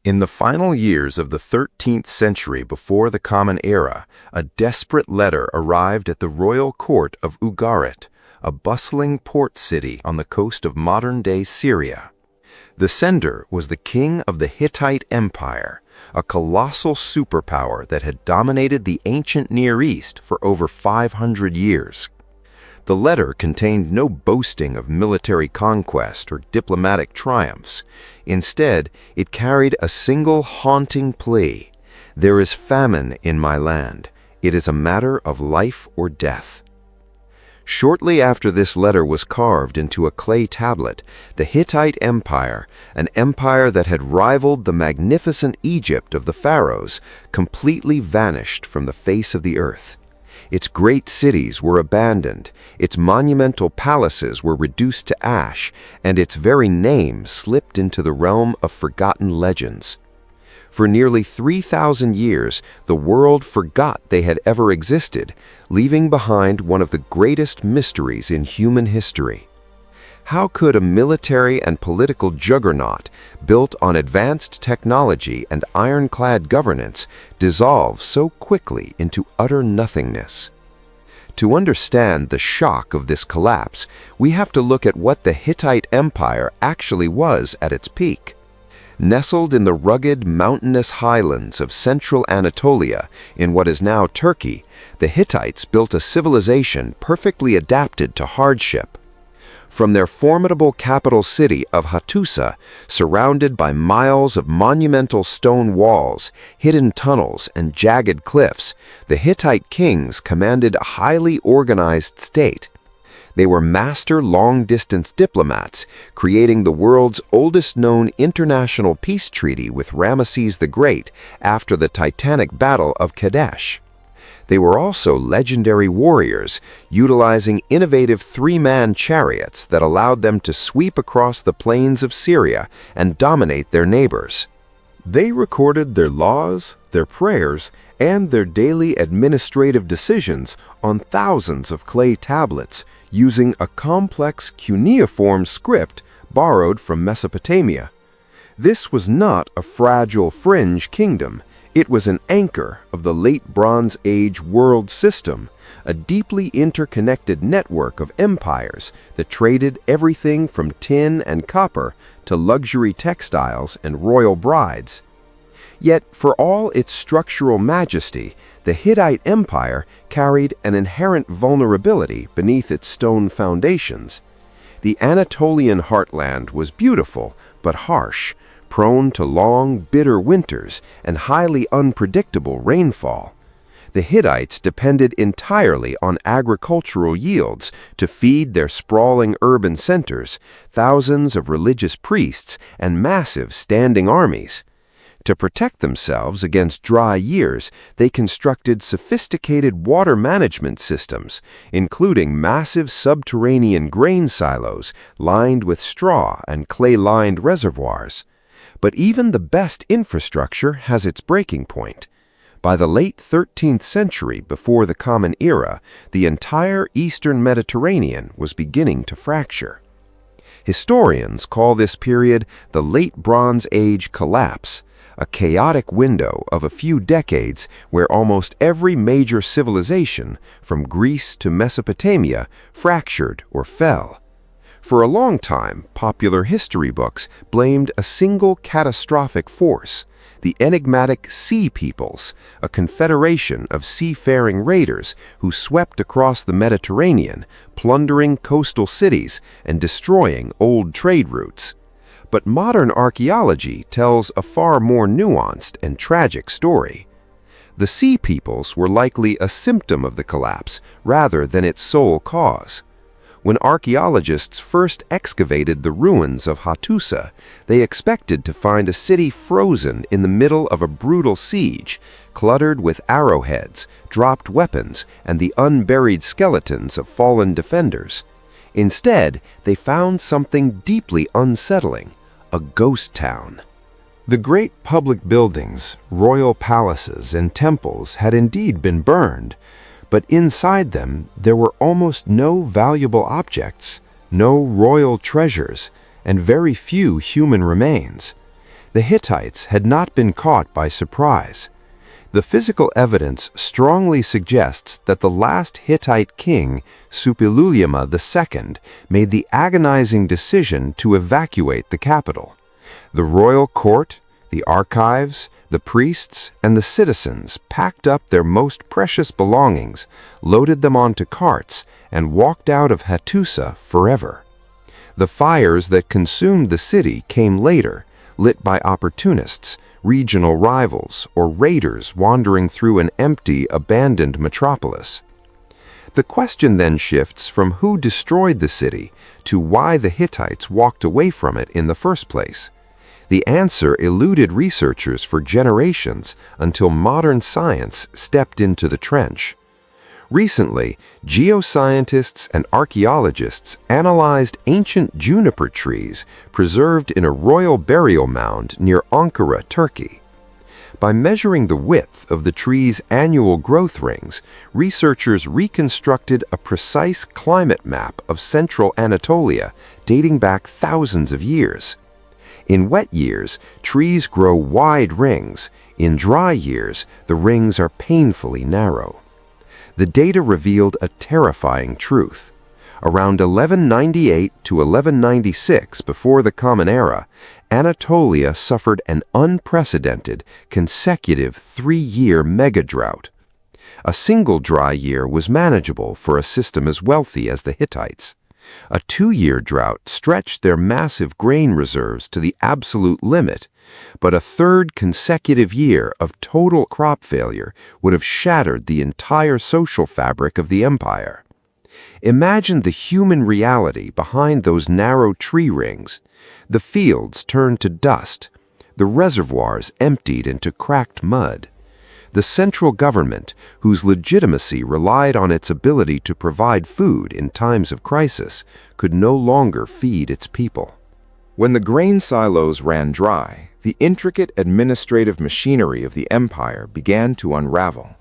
In the final years of the 13th century before the Common Era, a desperate letter arrived at the royal court of Ugarit, a bustling port city on the coast of modern-day Syria. The sender was the king of the Hittite Empire, a colossal superpower that had dominated the ancient Near East for over 500 years. The letter contained no boasting of military conquest or diplomatic triumphs. Instead, it carried a single haunting plea: "There is famine in my land. It is a matter of life or death." Shortly after this letter was carved into a clay tablet, the Hittite Empire, an empire that had rivaled the magnificent Egypt of the pharaohs, completely vanished from the face of the earth. Its great cities were abandoned, its monumental palaces were reduced to ash, and its very name slipped into the realm of forgotten legends. For nearly 3,000 years, the world forgot they had ever existed, leaving behind one of the greatest mysteries in human history. How could a military and political juggernaut built on advanced technology and ironclad governance dissolve so quickly into utter nothingness? To understand the shock of this collapse, we have to look at what the Hittite Empire actually was at its peak. Nestled in the rugged, mountainous highlands of central Anatolia, in what is now Turkey, the Hittites built a civilization perfectly adapted to hardship. From their formidable capital city of Hattusa, surrounded by miles of monumental stone walls, hidden tunnels, and jagged cliffs, the Hittite kings commanded a highly organized state. They were master long-distance diplomats, creating the world's oldest known international peace treaty with Ramesses the Great after the titanic Battle of Kadesh. They were also legendary warriors, utilizing innovative three-man chariots that allowed them to sweep across the plains of Syria and dominate their neighbors. They recorded their laws, their prayers, and their daily administrative decisions on thousands of clay tablets using a complex cuneiform script borrowed from Mesopotamia. This was not a fragile fringe kingdom. It was an anchor of the late Bronze Age world system, a deeply interconnected network of empires that traded everything from tin and copper to luxury textiles and royal brides. Yet, for all its structural majesty, the Hittite Empire carried an inherent vulnerability beneath its stone foundations. The Anatolian heartland was beautiful but harsh, prone to long, bitter winters and highly unpredictable rainfall. The Hittites depended entirely on agricultural yields to feed their sprawling urban centers, thousands of religious priests, and massive standing armies. To protect themselves against dry years, they constructed sophisticated water management systems, including massive subterranean grain silos lined with straw and clay-lined reservoirs. But even the best infrastructure has its breaking point. By the late 13th century before the Common Era, the entire eastern Mediterranean was beginning to fracture. Historians call this period the Late Bronze Age collapse, a chaotic window of a few decades where almost every major civilization, from Greece to Mesopotamia, fractured or fell. For a long time, popular history books blamed a single catastrophic force, the enigmatic Sea Peoples, a confederation of seafaring raiders who swept across the Mediterranean, plundering coastal cities and destroying old trade routes. But modern archaeology tells a far more nuanced and tragic story. The Sea Peoples were likely a symptom of the collapse rather than its sole cause. When archaeologists first excavated the ruins of Hattusa, they expected to find a city frozen in the middle of a brutal siege, cluttered with arrowheads, dropped weapons, and the unburied skeletons of fallen defenders. Instead, they found something deeply unsettling: a ghost town. The great public buildings, royal palaces, and temples had indeed been burned, but inside them there were almost no valuable objects, no royal treasures, and very few human remains. The Hittites had not been caught by surprise. The physical evidence strongly suggests that the last Hittite king, Suppiluliuma II, made the agonizing decision to evacuate the capital. The royal court, the archives, the priests, and the citizens packed up their most precious belongings, loaded them onto carts, and walked out of Hattusa forever. The fires that consumed the city came later, lit by opportunists, regional rivals, or raiders wandering through an empty, abandoned metropolis. The question then shifts from who destroyed the city to why the Hittites walked away from it in the first place. The answer eluded researchers for generations until modern science stepped into the trench. Recently, geoscientists and archaeologists analyzed ancient juniper trees preserved in a royal burial mound near Ankara, Turkey. By measuring the width of the tree's annual growth rings, researchers reconstructed a precise climate map of central Anatolia dating back thousands of years. In wet years, trees grow wide rings. In dry years, the rings are painfully narrow. The data revealed a terrifying truth. Around 1198 to 1196 before the Common Era, Anatolia suffered an unprecedented, consecutive 3-year mega-drought. A single dry year was manageable for a system as wealthy as the Hittites. A 2-year drought stretched their massive grain reserves to the absolute limit, but a third consecutive year of total crop failure would have shattered the entire social fabric of the empire. Imagine the human reality behind those narrow tree rings. The fields turned to dust, the reservoirs emptied into cracked mud. The central government, whose legitimacy relied on its ability to provide food in times of crisis, could no longer feed its people. When the grain silos ran dry, the intricate administrative machinery of the empire began to unravel.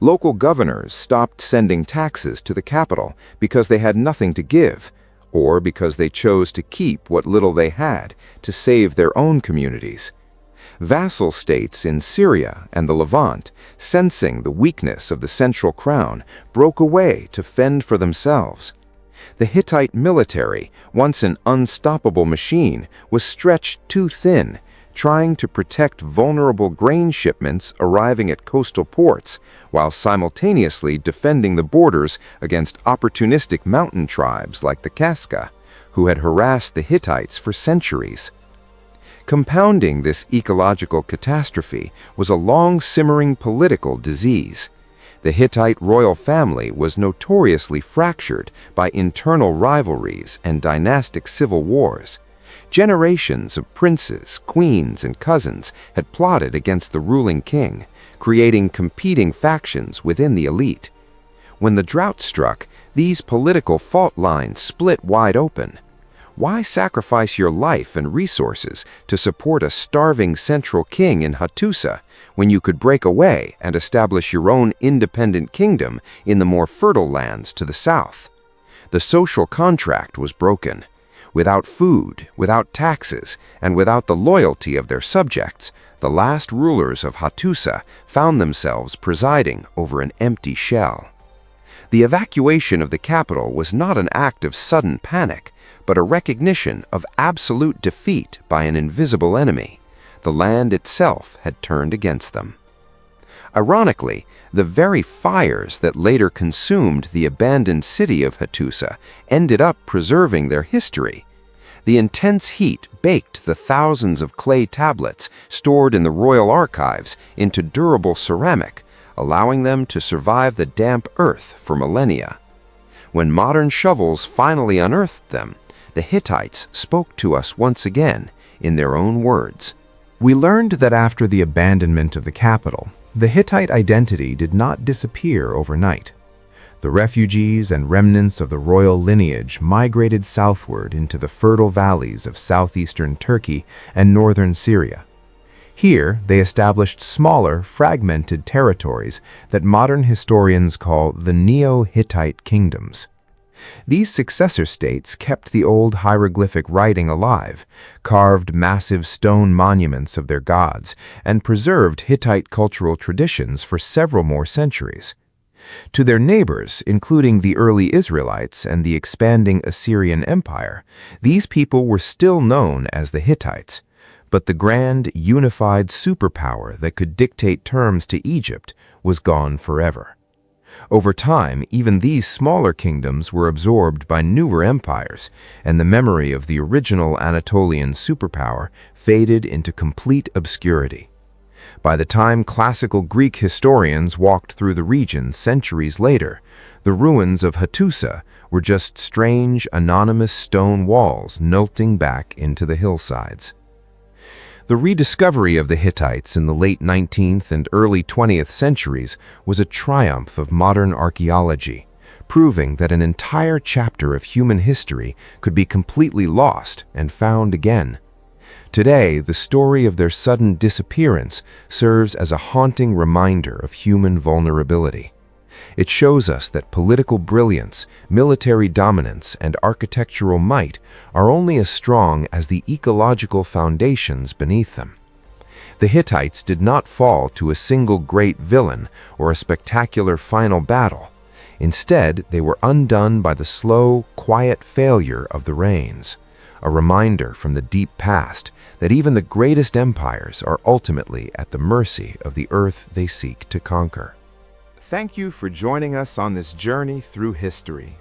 Local governors stopped sending taxes to the capital because they had nothing to give, or because they chose to keep what little they had to save their own communities. Vassal states in Syria and the Levant, sensing the weakness of the central crown, broke away to fend for themselves. The Hittite military, once an unstoppable machine, was stretched too thin, trying to protect vulnerable grain shipments arriving at coastal ports, while simultaneously defending the borders against opportunistic mountain tribes like the Kaska, who had harassed the Hittites for centuries. Compounding this ecological catastrophe was a long-simmering political disease. The Hittite royal family was notoriously fractured by internal rivalries and dynastic civil wars. Generations of princes, queens, and cousins had plotted against the ruling king, creating competing factions within the elite. When the drought struck, these political fault lines split wide open. Why sacrifice your life and resources to support a starving central king in Hattusa when you could break away and establish your own independent kingdom in the more fertile lands to the south? The social contract was broken. Without food, without taxes, and without the loyalty of their subjects, the last rulers of Hattusa found themselves presiding over an empty shell. The evacuation of the capital was not an act of sudden panic, but a recognition of absolute defeat by an invisible enemy. The land itself had turned against them. Ironically, the very fires that later consumed the abandoned city of Hattusa ended up preserving their history. The intense heat baked the thousands of clay tablets stored in the royal archives into durable ceramic, allowing them to survive the damp earth for millennia. When modern shovels finally unearthed them, the Hittites spoke to us once again in their own words. We learned that after the abandonment of the capital, the Hittite identity did not disappear overnight. The refugees and remnants of the royal lineage migrated southward into the fertile valleys of southeastern Turkey and northern Syria. Here, they established smaller, fragmented territories that modern historians call the Neo-Hittite kingdoms. These successor states kept the old hieroglyphic writing alive, carved massive stone monuments of their gods, and preserved Hittite cultural traditions for several more centuries. To their neighbors, including the early Israelites and the expanding Assyrian Empire, these people were still known as the Hittites, but the grand, unified superpower that could dictate terms to Egypt was gone forever. Over time, even these smaller kingdoms were absorbed by newer empires, and the memory of the original Anatolian superpower faded into complete obscurity. By the time classical Greek historians walked through the region centuries later, the ruins of Hattusa were just strange, anonymous stone walls melting back into the hillsides. The rediscovery of the Hittites in the late 19th and early 20th centuries was a triumph of modern archaeology, proving that an entire chapter of human history could be completely lost and found again. Today, the story of their sudden disappearance serves as a haunting reminder of human vulnerability. It shows us that political brilliance, military dominance, and architectural might are only as strong as the ecological foundations beneath them. The Hittites did not fall to a single great villain or a spectacular final battle. Instead, they were undone by the slow, quiet failure of the rains, a reminder from the deep past that even the greatest empires are ultimately at the mercy of the earth they seek to conquer. Thank you for joining us on this journey through history.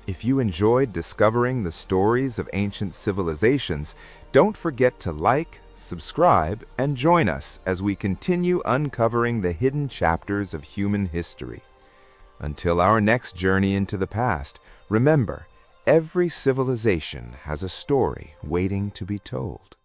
If you enjoyed discovering the stories of ancient civilizations, don't forget to like, subscribe, and join us as we continue uncovering the hidden chapters of human history. Until our next journey into the past, remember, every civilization has a story waiting to be told.